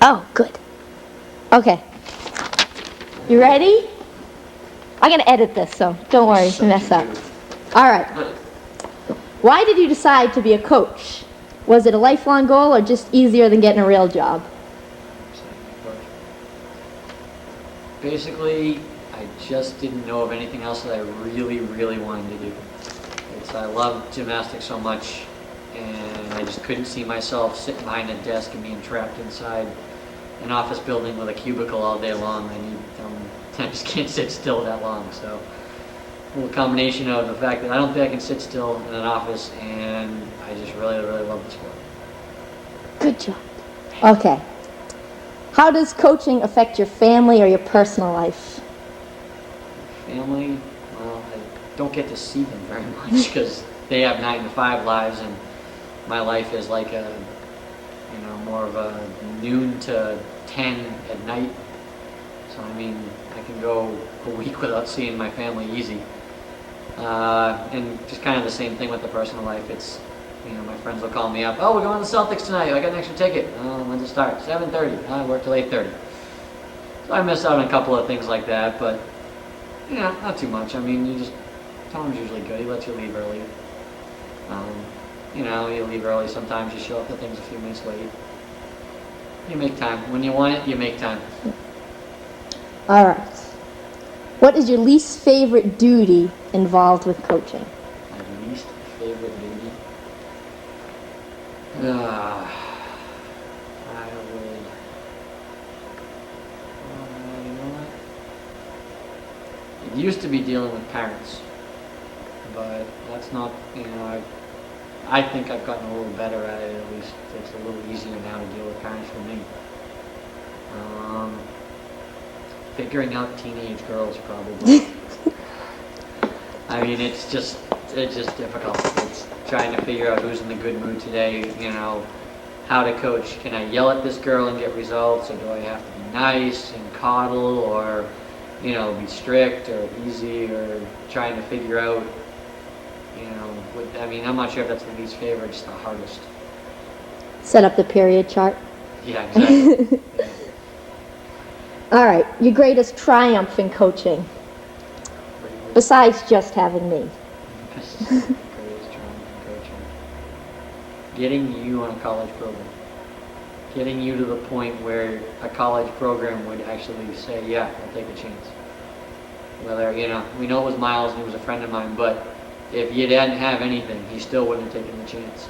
Oh, good. Okay. You ready? I'm going to edit this, so don't worry if you mess up. All right. Why did you decide to be a coach? Was it a lifelong goal or just easier than getting a real job? Basically, I just didn't know of anything else that I really, really wanted to do. I love gymnastics so much, and I just couldn't see myself sitting behind a desk and being trapped inside an office building with a cubicle all day long. I just can't sit still that long. So, a little combination of the fact that I don't think I can sit still in an office, and I just really, really love the sport. Good job. Okay. How does coaching affect your family or your personal life? Family, well, I don't get to see them very much because they have 9 to 5 lives, and my life is like more of a noon to 10 at night. So I mean, I can go a week without seeing my family easy. And just kind of the same thing with the personal life. It's, my friends will call me up. Oh, we're going to the Celtics tonight. I got an extra ticket. When's it start? 7:30. I work till 8:30. So I miss out on a couple of things like that, but not too much. I mean, Tom's usually good. He lets you leave early. You leave early. Sometimes you show up to things a few minutes late. You make time. When you want it, you make time. All right. What is your least favorite duty involved with coaching? My least favorite duty? I would... you know what? It used to be dealing with parents, but that's not, I think I've gotten a little better at it. At least it's a little easier now to deal with parents for me. Figuring out teenage girls, probably. I mean, it's just difficult. It's trying to figure out who's in the good mood today, how to coach. Can I yell at this girl and get results, or do I have to be nice and coddle, or, be strict or easy, or trying to figure out, I'm not sure if that's the least favorite, just the hardest. Set up the period chart. Yeah, exactly. All right, your greatest triumph in coaching, besides just having me. Greatest triumph in coaching. Getting you on a college program. Getting you to the point where a college program would actually say, yeah, I'll take a chance. Whether, we know it was Miles and he was a friend of mine, but if you didn't have anything, he still wouldn't have taken the chance.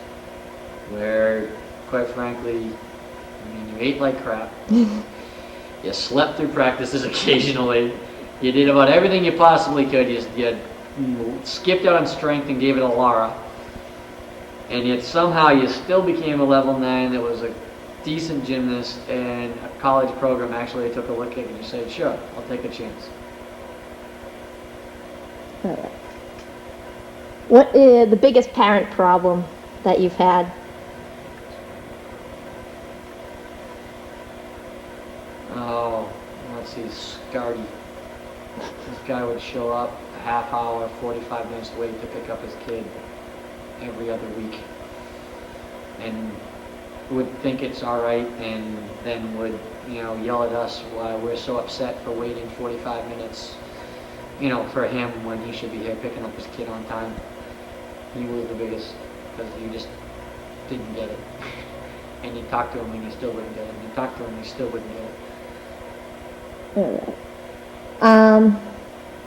Where, quite frankly, you ate like crap. You slept through practices occasionally. You did about everything you possibly could. You skipped out on strength and gave it a Laura. And yet somehow you still became a level 9 that was a decent gymnast, and a college program actually took a look at it and you said, sure, I'll take a chance. All right. What is the biggest parent problem that you've had? Oh, let's see, Scardy. This guy would show up a half hour, 45 minutes late to pick up his kid every other week, and would think it's all right, and then would, yell at us why we're so upset for waiting 45 minutes, for him when he should be here picking up his kid on time. He was the biggest, because you just didn't get it. And you talked to him and you still wouldn't get it. And you talked to him and you still wouldn't get it. All right.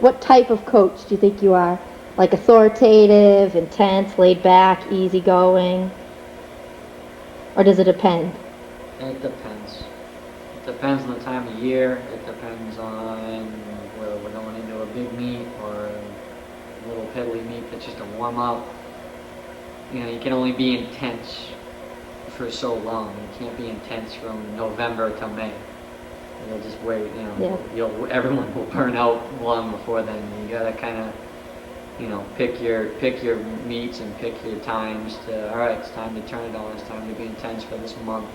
What type of coach do you think you are? Like authoritative, intense, laid back, easygoing? Or does it depend? It depends. It depends on the time of year. It depends on whether we're going into a big meet or a little piddly meet that's just a warm-up. You can only be intense for so long. You can't be intense from November to May. You'll just wait, Yeah. Everyone will burn out long before then. You gotta kind of, pick your meets and pick your times to, all right, it's time to turn it on, it's time to be intense for this month,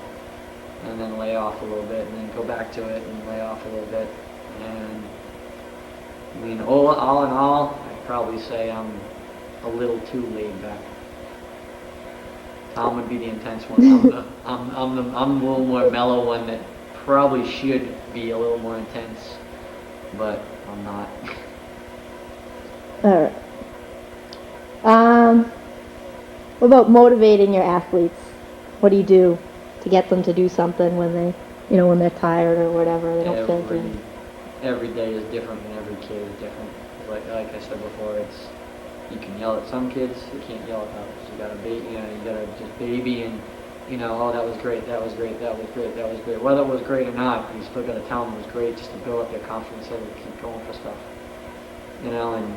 and then lay off a little bit, and then go back to it and lay off a little bit. And all in all, I'd probably say I'm a little too laid back. Tom would be the intense one. I'm a little more mellow one that probably should be a little more intense, but I'm not. All right. What about motivating your athletes? What do you do to get them to do something when they, when they're tired or whatever, they don't feel good? Every day is different and every kid is different. Like I said before, you can yell at some kids, you can't yell at others. You gotta just baby and, oh, that was great, that was great, that was great, that was great. Whether it was great or not, you still gotta tell them it was great just to build up their confidence so they keep going for stuff. And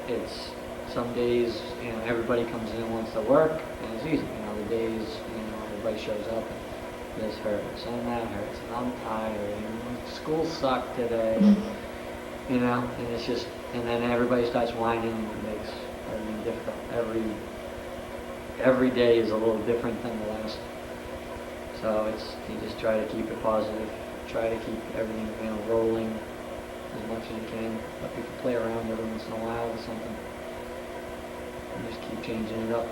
it's some days, everybody comes in and wants to work, and it's easy. The days, everybody shows up and this hurts and that hurts and I'm tired and school sucked today, and it's just, and then everybody starts whining and it makes everything difficult. Every day is a little different than the last. So you just try to keep it positive, try to keep everything, rolling as much as you can. Let people play around every once in a while with something. And just keep changing it up.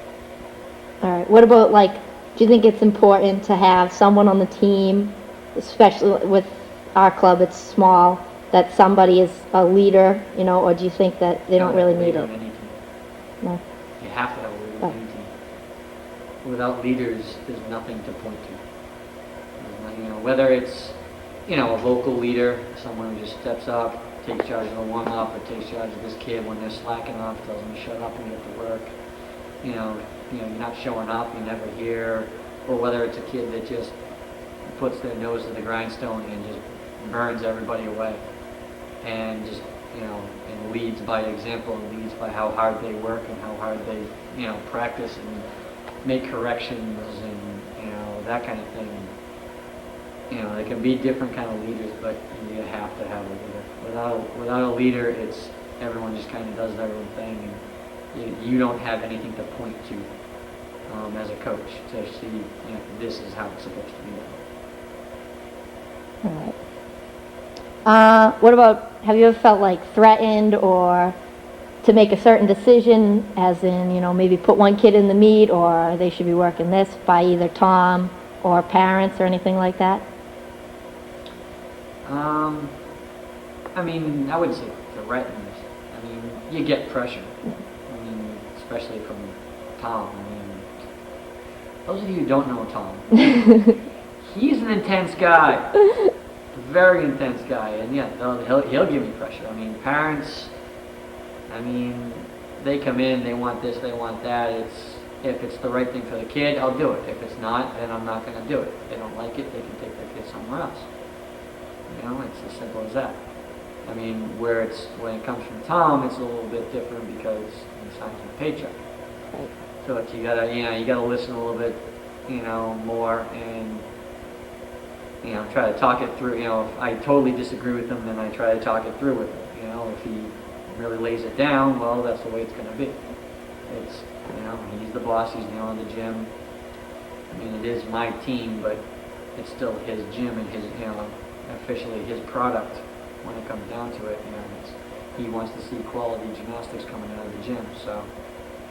All right. What about, do you think it's important to have someone on the team, especially with our club, it's small, that somebody is a leader, or do you think that they don't really need it? No. You have to have a leader on any team. Without leaders, there's nothing to point to. Whether it's, a vocal leader, someone who just steps up, takes charge of the warm-up, or takes charge of this kid when they're slacking off, tells them to shut up and get to work. You're not showing up, you're never here. Or whether it's a kid that just puts their nose to the grindstone and just burns everybody away. And just, and leads by example and leads by how hard they work and how hard they, practice and make corrections and, that kind of thing. There can be different kind of leaders, but you have to have a leader. Without a leader, it's everyone just kind of does their own thing, and you don't have anything to point to as a coach to see, this is how it's supposed to be done. All right. What about, have you ever felt threatened or to make a certain decision, as in, maybe put one kid in the meet or they should be working this by either Tom or parents or anything like that? I wouldn't say threatened. You get pressure. Especially from Tom. Those of you who don't know Tom, he's an intense guy. Very intense guy. And yeah, he'll give me pressure. Parents, they come in, they want this, they want that. If it's the right thing for the kid, I'll do it. If it's not, then I'm not going to do it. If they don't like it, they can take their kid somewhere else. It's as simple as that. When it comes from Tom, it's a little bit different because he signs a paycheck. Right. So you gotta listen a little bit, more and, try to talk it through. If I totally disagree with him, then I try to talk it through with him. If he really lays it down, well, that's the way it's gonna be. It's, he's the boss, he's the owner of the gym. It is my team, but it's still his gym and his, officially his product when it comes down to it. He wants to see quality gymnastics coming out of the gym, so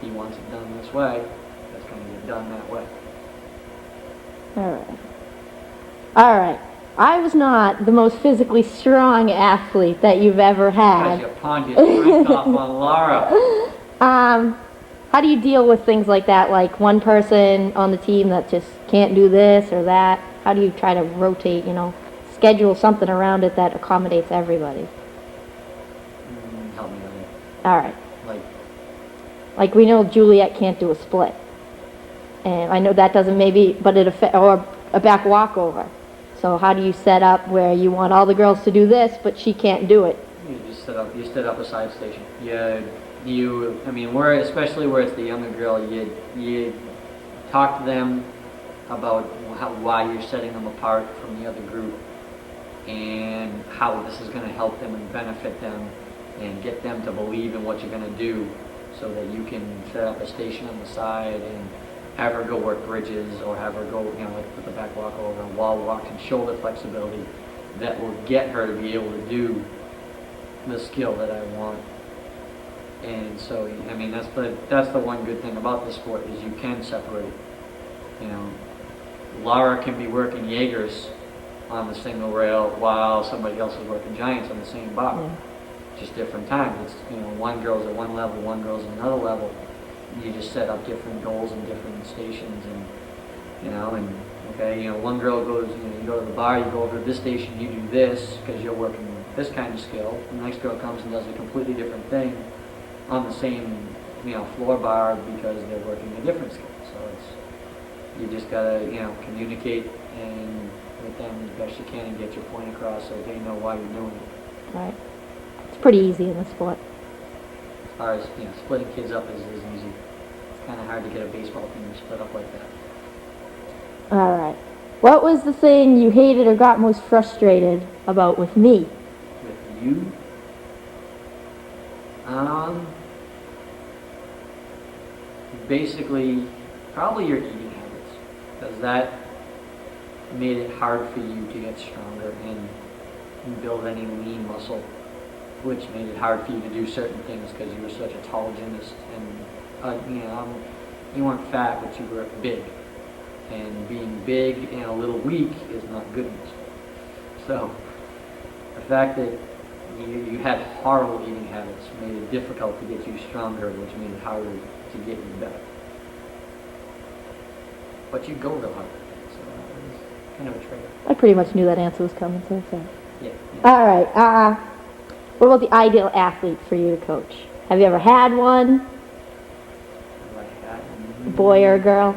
he wants it done this way, that's going to get done that way. All right. I was not the most physically strong athlete that you've ever had. Because you pawned your strength off on Laura. How do you deal with things like that, like one person on the team that just can't do this or that? How do you try to rotate, schedule something around it that accommodates everybody? Help me with it. All right. Like we know Juliet can't do a split. And I know that doesn't or a back walkover. So how do you set up where you want all the girls to do this, but she can't do it? You just set up a side station. Especially where it's the younger girl, you talk to them about why you're setting them apart from the other group and how this is going to help them and benefit them and get them to believe in what you're going to do so that you can set up a station on the side and have her go work bridges or have her go, with the back walk over and wall walks and shoulder flexibility that will get her to be able to do the skill that I want. And so, I mean, that's the one good thing about this sport is you can separate. You know, Laura can be working Jaegers on the single rail while somebody else is working Giants on the same bar. Yeah. Just different times. It's, you know, one girl's at one level, one girl's at another level. You just set up different goals and different stations, and you know, and okay, you know, one girl goes, you know, you go to the bar, you go over to this station, you do this because you're working this kind of skill. The next girl comes and does a completely different thing on the same, you know, floor bar because they're working a different skill. So it's, you just gotta, you know, communicate and with them as best you can and get your point across so they know why you're doing it. Right. It's pretty easy in the sport. As far as, you know, splitting kids up is easy. It's kind of hard to get a baseball team to split up like that. All right. What was the thing you hated or got most frustrated about with me? With you, basically, probably your eating habits, because that made it hard for you to get stronger and build any lean muscle, which made it hard for you to do certain things because you were such a tall gymnast, and you know, you weren't fat, but you were big, and being big and a little weak is not good enough. So the fact that you had horrible eating habits made it difficult to get you stronger, which made it harder to get you better. But you go real hard, so it was kind of a trade-off. I pretty much knew that answer was coming, so it's Yeah. all right. What about the ideal athlete for you to coach? Have you ever had one, Like that. a boy or a girl?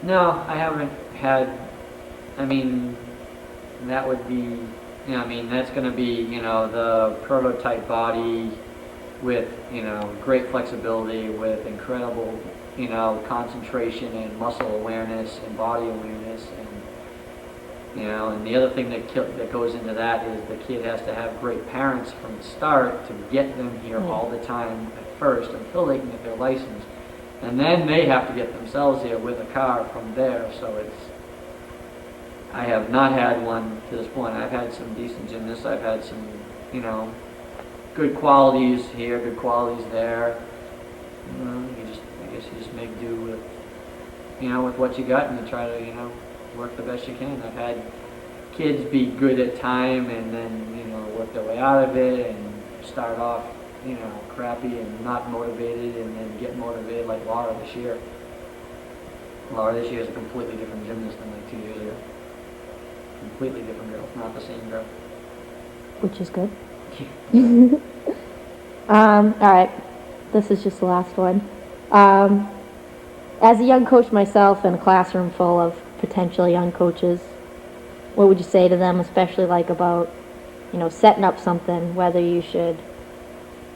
No, I haven't had. I mean, that would be, you know, I mean, that's going to be, you know, the prototype body with, you know, great flexibility, with incredible, you know, concentration and muscle awareness and body awareness, and you know, and the other thing that goes into that is the kid has to have great parents from the start to get them here all the time at first until they can get their license. And then they have to get themselves here with a car from there. So it's, I have not had one to this point. I've had some decent gymnasts. I've had some, you know, good qualities here, good qualities there. You know, I guess you just make do with, you know, with what you got, and you try to, you know, work the best you can. I've had kids be good at time and then, you know, work their way out of it and start off, you know, crappy and not motivated and then get motivated, like Laura this year. Laura this year is a completely different gymnast than like 2 years ago. Completely different girl, not the same girl. Which is good. All right. This is just the last one. As a young coach myself in a classroom full of potential young coaches, what would you say to them, especially like about, you know, setting up something, whether you should,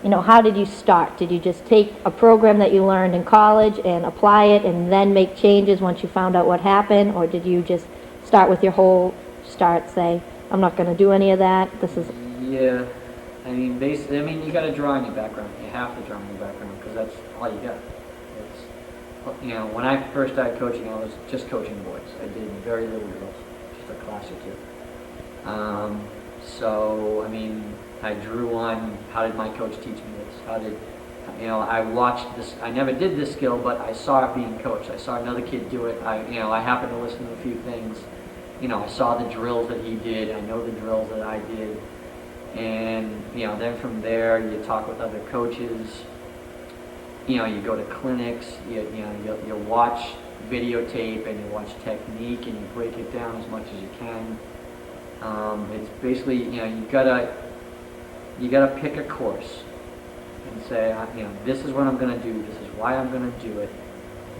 you know, how did you start? Did you just take a program that you learned in college and apply it and then make changes once you found out what happened? Or did you just start with your whole start, say, I'm not going to do any of that, this is... Yeah, I mean, basically, I mean, you got to draw on your background. You have to draw on your background because that's all you got. It's, you know, when I first started coaching, I was just coaching boys. I did very little girls, just a class or two. So, I mean, I drew on, how did my coach teach me this? How did, you know, I watched this, I never did this skill, but I saw it being coached. I saw another kid do it. I happened to listen to a few things. You know, I saw the drills that he did. I know the drills that I did. And, you know, then from there, you talk with other coaches. You know, you go to clinics. You watch videotape and you watch technique and you break it down as much as you can. It's basically, you know, you gotta pick a course and say, you know, this is what I'm gonna do. This is why I'm gonna do it.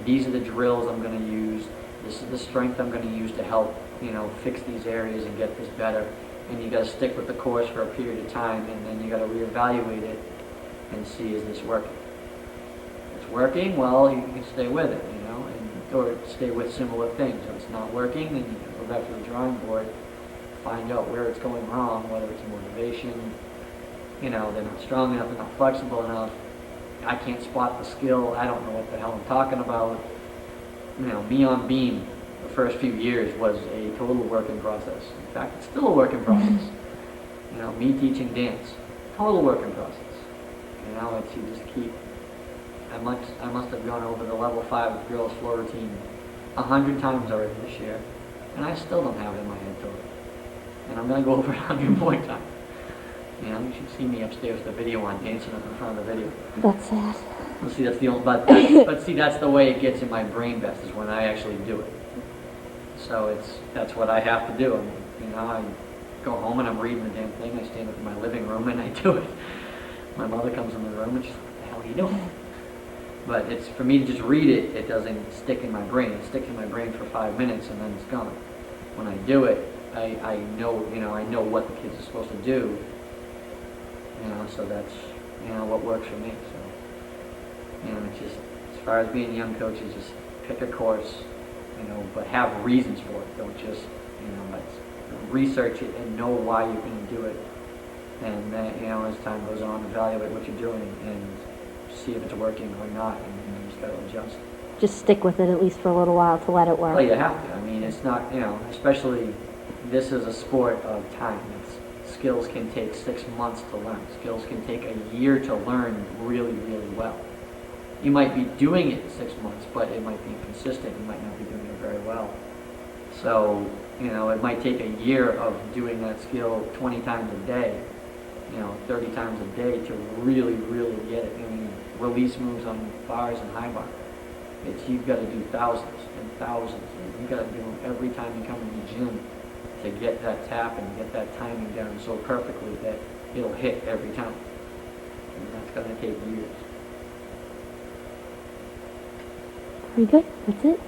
These are the drills I'm gonna use. This is the strength I'm gonna use to help, you know, fix these areas and get this better. And you got to stick with the course for a period of time, and then you got to reevaluate it and see, is this working? If it's working, well, you can stay with it, you know, or stay with similar things. If it's not working, then you can go back to the drawing board, find out where it's going wrong, whether it's motivation, you know, they're not strong enough, they're not flexible enough, I can't spot the skill, I don't know what the hell I'm talking about. You know, me on beam, the first few years was a total work in process. In fact, it's still a work in process. You know, me teaching dance, total work in process. You know, it's you just keep. I must have gone over the level 5 girls floor routine 100 times already this year, and I still don't have it in my head to it. And I'm gonna go over it 100 more times. You know, you should see me upstairs with the video on, dancing up in front of the video. That's sad. Well, see, that's the only, but see, that's the way it gets in my brain best, is when I actually do it. So that's what I have to do. I mean, you know, I go home and I'm reading the damn thing. I stand up in my living room and I do it. My mother comes in the room and she's like, "What the hell are you doing?" But it's, for me to just read it, it doesn't stick in my brain. It sticks in my brain for 5 minutes and then it's gone. When I do it, I know, you know, I know what the kids are supposed to do. You know, so that's, you know, what works for me. So, you know, it's just, as far as being a young coach, is just pick a course, you know, but have reasons for it. Don't just, you know, research it and know why you're going to do it. And then, you know, as time goes on, evaluate what you're doing and see if it's working or not, and you just got to adjust. Just stick with it at least for a little while to let it work. Well, you have to. I mean, it's not, you know, especially this is a sport of time. Skills can take 6 months to learn. Skills can take a year to learn really, really well. You might be doing it in 6 months, but it might be inconsistent. You might not be doing it very well. So, you know, it might take a year of doing that skill 20 times a day, you know, 30 times a day to really, really get it. I mean, release moves on bars and high bar. You've got to do thousands and thousands. And you've got to do them every time you come in the gym to get that tap and get that timing down so perfectly that it'll hit every time. And that's going to take years. Are you good? That's it?